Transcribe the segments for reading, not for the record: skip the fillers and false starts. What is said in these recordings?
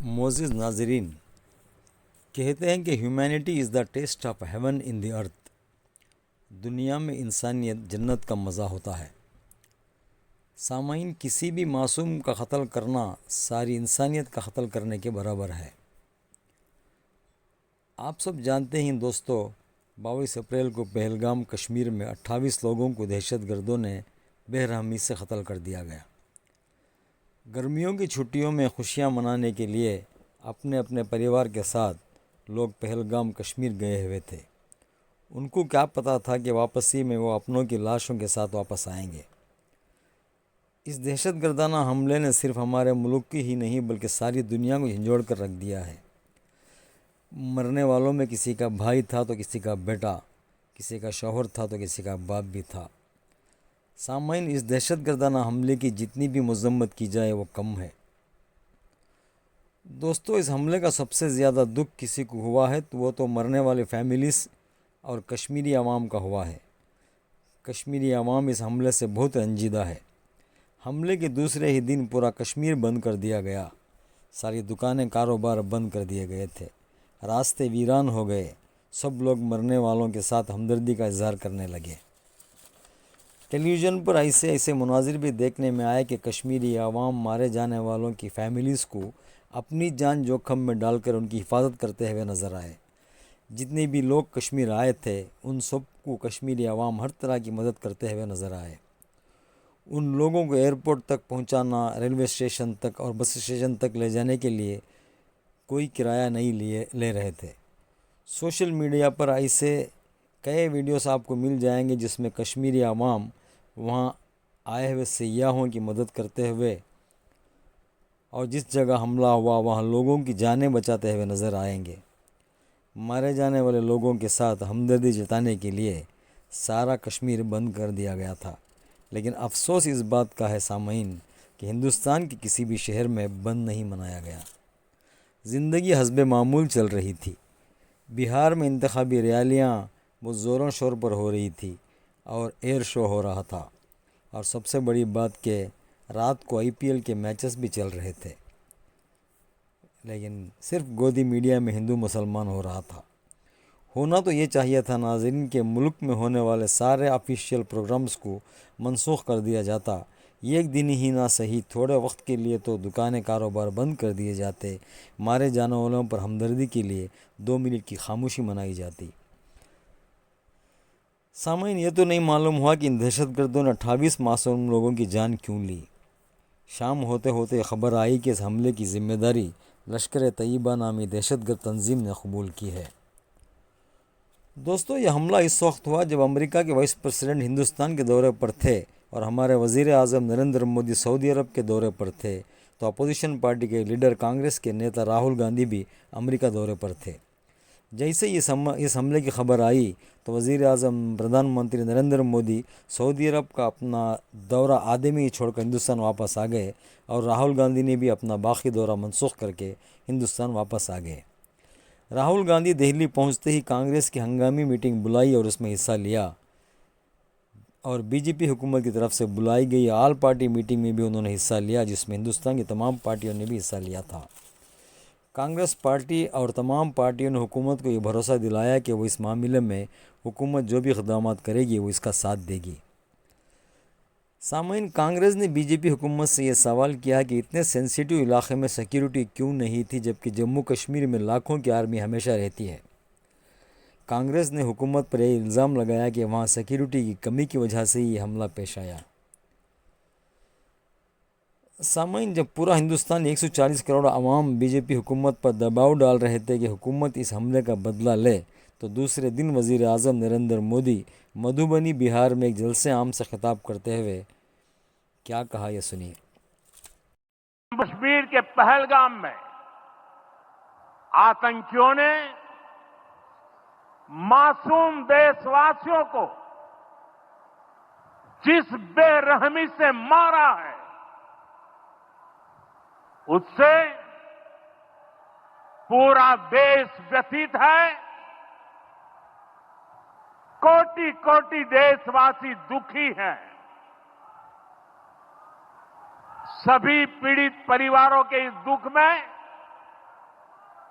معزز ناظرین، کہتے ہیں کہ humanity is the test of heaven in the earth. دنیا میں انسانیت جنت کا مزہ ہوتا ہے۔ سامعین، کسی بھی معصوم کا قتل کرنا ساری انسانیت کا قتل کرنے کے برابر ہے۔ آپ سب جانتے ہیں دوستو، 22 اپریل کو پہلگام کشمیر میں 28 لوگوں کو دہشت گردوں نے بے رحمی سے قتل کر دیا گیا۔ گرمیوں کی چھٹیوں میں خوشیاں منانے کے لیے اپنے اپنے پریوار کے ساتھ لوگ پہلگام کشمیر گئے ہوئے تھے۔ ان کو کیا پتہ تھا کہ واپسی میں وہ اپنوں کی لاشوں کے ساتھ واپس آئیں گے۔ اس دہشت گردانہ حملے نے صرف ہمارے ملک کی ہی نہیں بلکہ ساری دنیا کو جھنجھوڑ کر رکھ دیا ہے۔ مرنے والوں میں کسی کا بھائی تھا تو کسی کا بیٹا، کسی کا شوہر تھا تو کسی کا باپ بھی تھا۔ سامعین، اس دہشت گردانہ حملے کی جتنی بھی مذمت کی جائے وہ کم ہے۔ دوستو، اس حملے کا سب سے زیادہ دکھ کسی کو ہوا ہے تو وہ تو مرنے والے فیملیز اور کشمیری عوام کا ہوا ہے۔ کشمیری عوام اس حملے سے بہت رنجیدہ ہے۔ حملے کے دوسرے ہی دن پورا کشمیر بند کر دیا گیا۔ ساری دکانیں، کاروبار بند کر دیے گئے تھے۔ راستے ویران ہو گئے۔ سب لوگ مرنے والوں کے ساتھ ہمدردی کا اظہار کرنے لگے۔ ٹیلی ویژن پر ایسے مناظر بھی دیکھنے میں آئے کہ کشمیری عوام مارے جانے والوں کی فیملیز کو اپنی جان جوخم میں ڈال کر ان کی حفاظت کرتے ہوئے نظر آئے۔ جتنے بھی لوگ کشمیر آئے تھے ان سب کو کشمیری عوام ہر طرح کی مدد کرتے ہوئے نظر آئے۔ ان لوگوں کو ایئرپورٹ تک پہنچانا، ریلوے اسٹیشن تک اور بس اسٹیشن تک لے جانے کے لیے کوئی کرایہ نہیں لے رہے تھے۔ سوشل میڈیا پر ایسے کئی ویڈیوز آپ کو مل جائیں گے جس میں کشمیری عوام وہاں آئے ہوئے سیاحوں کی مدد کرتے ہوئے اور جس جگہ حملہ ہوا وہاں لوگوں کی جانیں بچاتے ہوئے نظر آئیں گے۔ مارے جانے والے لوگوں کے ساتھ ہمدردی جتانے کے لیے سارا کشمیر بند کر دیا گیا تھا، لیکن افسوس اس بات کا ہے سامعین کہ ہندوستان کے کسی بھی شہر میں بند نہیں منایا گیا۔ زندگی حسب معمول چل رہی تھی۔ بہار میں انتخابی ریالیاں وہ زوروں شور پر ہو رہی تھی اور ایئر شو ہو رہا تھا، اور سب سے بڑی بات کہ رات کو IPL کے میچز بھی چل رہے تھے، لیکن صرف گودی میڈیا میں ہندو مسلمان ہو رہا تھا۔ ہونا تو یہ چاہیے تھا ناظرین کہ ملک میں ہونے والے سارے آفیشیل پروگرامز کو منسوخ کر دیا جاتا۔ ایک دن ہی نہ صحیح، تھوڑے وقت کے لیے تو دکانیں، کاروبار بند کر دیے جاتے۔ مارے جانے والوں پر ہمدردی کے لیے 2 منٹ کی خاموشی منائی جاتی۔ سامعین، یہ تو نہیں معلوم ہوا کہ ان دہشت گردوں نے 28 معصوم لوگوں کی جان کیوں لی۔ شام ہوتے ہوتے خبر آئی کہ اس حملے کی ذمہ داری لشکر طیبہ نامی دہشت گرد تنظیم نے قبول کی ہے۔ دوستو، یہ حملہ اس وقت ہوا جب امریکہ کے وائس پریزیڈنٹ ہندوستان کے دورے پر تھے اور ہمارے وزیر اعظم نریندر مودی سعودی عرب کے دورے پر تھے، تو اپوزیشن پارٹی کے لیڈر کانگریس کے نیتا راہل گاندھی بھی امریکہ دورے پر تھے۔ جیسے ہی اس حملے کی خبر آئی تو وزیر اعظم پردھان منتری نریندر مودی سعودی عرب کا اپنا دورہ آدھے میں ہی چھوڑ کر ہندوستان واپس آ گئے، اور راہل گاندھی نے بھی اپنا باقی دورہ منسوخ کر کے ہندوستان واپس آ گئے۔ راہل گاندھی دہلی پہنچتے ہی کانگریس کی ہنگامی میٹنگ بلائی اور اس میں حصہ لیا، اور BJP حکومت کی طرف سے بلائی گئی آل پارٹی میٹنگ میں بھی انہوں نے حصہ لیا، جس میں ہندوستان کی تمام پارٹیوں نے بھی حصہ لیا تھا۔ کانگریس پارٹی اور تمام پارٹیوں نے حکومت کو یہ بھروسہ دلایا کہ وہ اس معاملے میں حکومت جو بھی اقدامات کرے گی وہ اس کا ساتھ دے گی۔ سامعین، کانگریس نے BJP حکومت سے یہ سوال کیا کہ اتنے سینسیٹیو علاقے میں سیکیورٹی کیوں نہیں تھی جبکہ جموں کشمیر میں لاکھوں کی آرمی ہمیشہ رہتی ہے۔ کانگریس نے حکومت پر یہ الزام لگایا کہ وہاں سیکیورٹی کی کمی کی وجہ سے یہ حملہ پیش آیا۔ سامعین، جب پورا ہندوستان 140 کروڑ عوام BJP حکومت پر دباؤ ڈال رہے تھے کہ حکومت اس حملے کا بدلہ لے، تو دوسرے دن وزیر اعظم نریندر مودی مدھوبنی بہار میں ایک جلسے عام سے خطاب کرتے ہوئے کیا کہا، یہ سنیے۔ کشمیر کے پہلگام میں آتنکیوں نے معصوم دیش واسیوں کو جس بے رحمی سے مارا ہے اس سے پورا دیش ویتھت ہے۔ کوٹی کوٹی دیش واسی دکھی ہیں۔ سبھی پیڑت پریواروں کے اس دکھ میں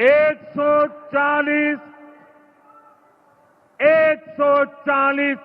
140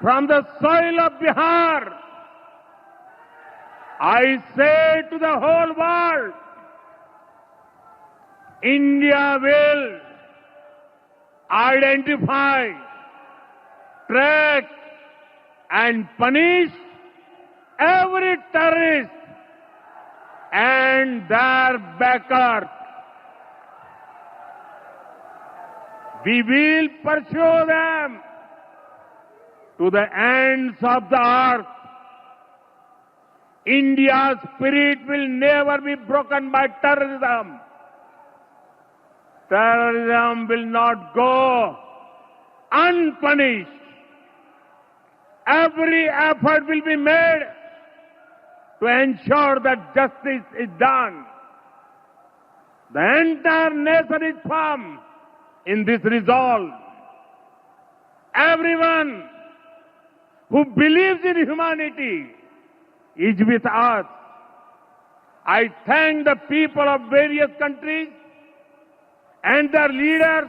from the soil of Bihar, I say to the whole world, India will identify, track and punish every terrorist and their backers. We will pursue them to the ends of the earth. India's spirit will never be broken by terrorism. Terrorism will not go unpunished. Every effort will be made to ensure that justice is done. The entire nation is firm in this resolve. Everyone who believes in humanity is with us. I thank the people of various countries and their leaders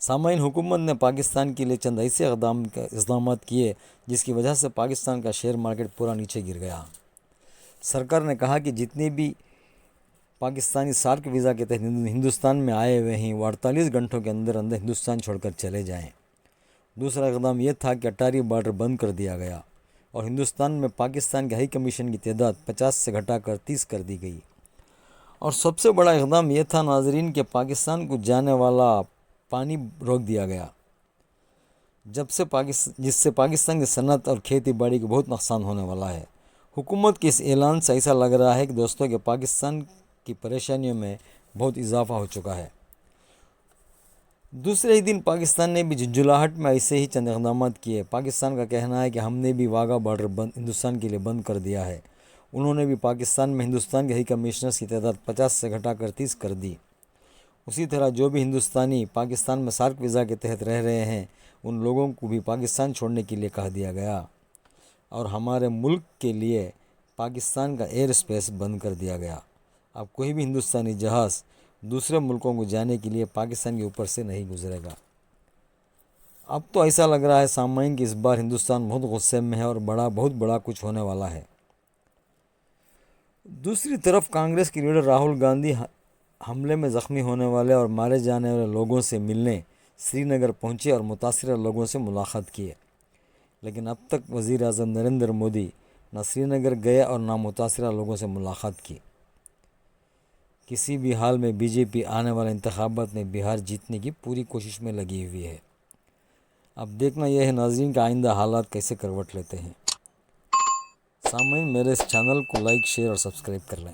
سامعین، حکومت نے پاکستان کے لیے چند ایسے اقدامات کیے جس کی وجہ سے پاکستان کا شیئر مارکیٹ پورا نیچے گر گیا۔ سرکار نے کہا کہ جتنے بھی پاکستانی سارک ویزا کے تحت ہندوستان میں آئے ہوئے ہیں وہ 48 گھنٹوں کے اندر اندر ہندوستان چھوڑ کر چلے جائیں۔ دوسرا اقدام یہ تھا کہ اٹاری بارڈر بند کر دیا گیا اور ہندوستان میں پاکستان کے ہائی کمیشن کی تعداد 50 سے گھٹا کر 30 کر دی گئی۔ اور سب سے بڑا اقدام یہ تھا ناظرین کہ پاکستان کو جانے والا پانی روک دیا گیا، جس سے پاکستان کی صنعت اور کھیتی باڑی کو بہت نقصان ہونے والا ہے۔ حکومت کے اس اعلان سے ایسا لگ رہا ہے کہ دوستوں کہ پاکستان کی پریشانیوں میں بہت اضافہ ہو چکا ہے۔ دوسرے ہی دن پاکستان نے بھی جھنجھلاہٹ میں ایسے ہی چند اقدامات کیے۔ پاکستان کا کہنا ہے کہ ہم نے بھی واگا بارڈر ہندوستان کے لیے بند کر دیا ہے۔ انہوں نے بھی پاکستان میں ہندوستان کے ہائی کمشنرز کی تعداد 50 سے گھٹا کر 30 کر دی۔ اسی طرح جو بھی ہندوستانی پاکستان میں سارک ویزا کے تحت رہ رہے ہیں ان لوگوں کو بھی پاکستان چھوڑنے کے لیے کہہ دیا گیا اور ہمارے ملک کے لیے پاکستان کا ایئر اسپیس بند کر دیا گیا۔ اب کوئی بھی ہندوستانی جہاز دوسرے ملکوں کو جانے کے لیے پاکستان کے اوپر سے نہیں گزرے گا۔ اب تو ایسا لگ رہا ہے سامعین کہ اس بار ہندوستان بہت غصے میں ہے اور بہت بڑا کچھ ہونے والا ہے۔ دوسری طرف کانگریس کے لیڈر راہل گاندھی حملے میں زخمی ہونے والے اور مارے جانے والے لوگوں سے ملنے سری نگر پہنچے اور متاثرہ لوگوں سے ملاقات کیے، لیکن اب تک وزیر اعظم نریندر مودی نہ سری نگر گئے اور نہ متاثرہ لوگوں سے ملاقات کی۔ کسی بھی حال میں بی جے پی آنے والے انتخابات میں بہار جیتنے کی پوری کوشش میں لگی ہوئی ہے۔ اب دیکھنا یہ ہے ناظرین کہ آئندہ حالات کیسے کروٹ لیتے ہیں۔ سامعین، میرے اس چینل کو لائک، شیئر اور سبسکرائب کر لیں۔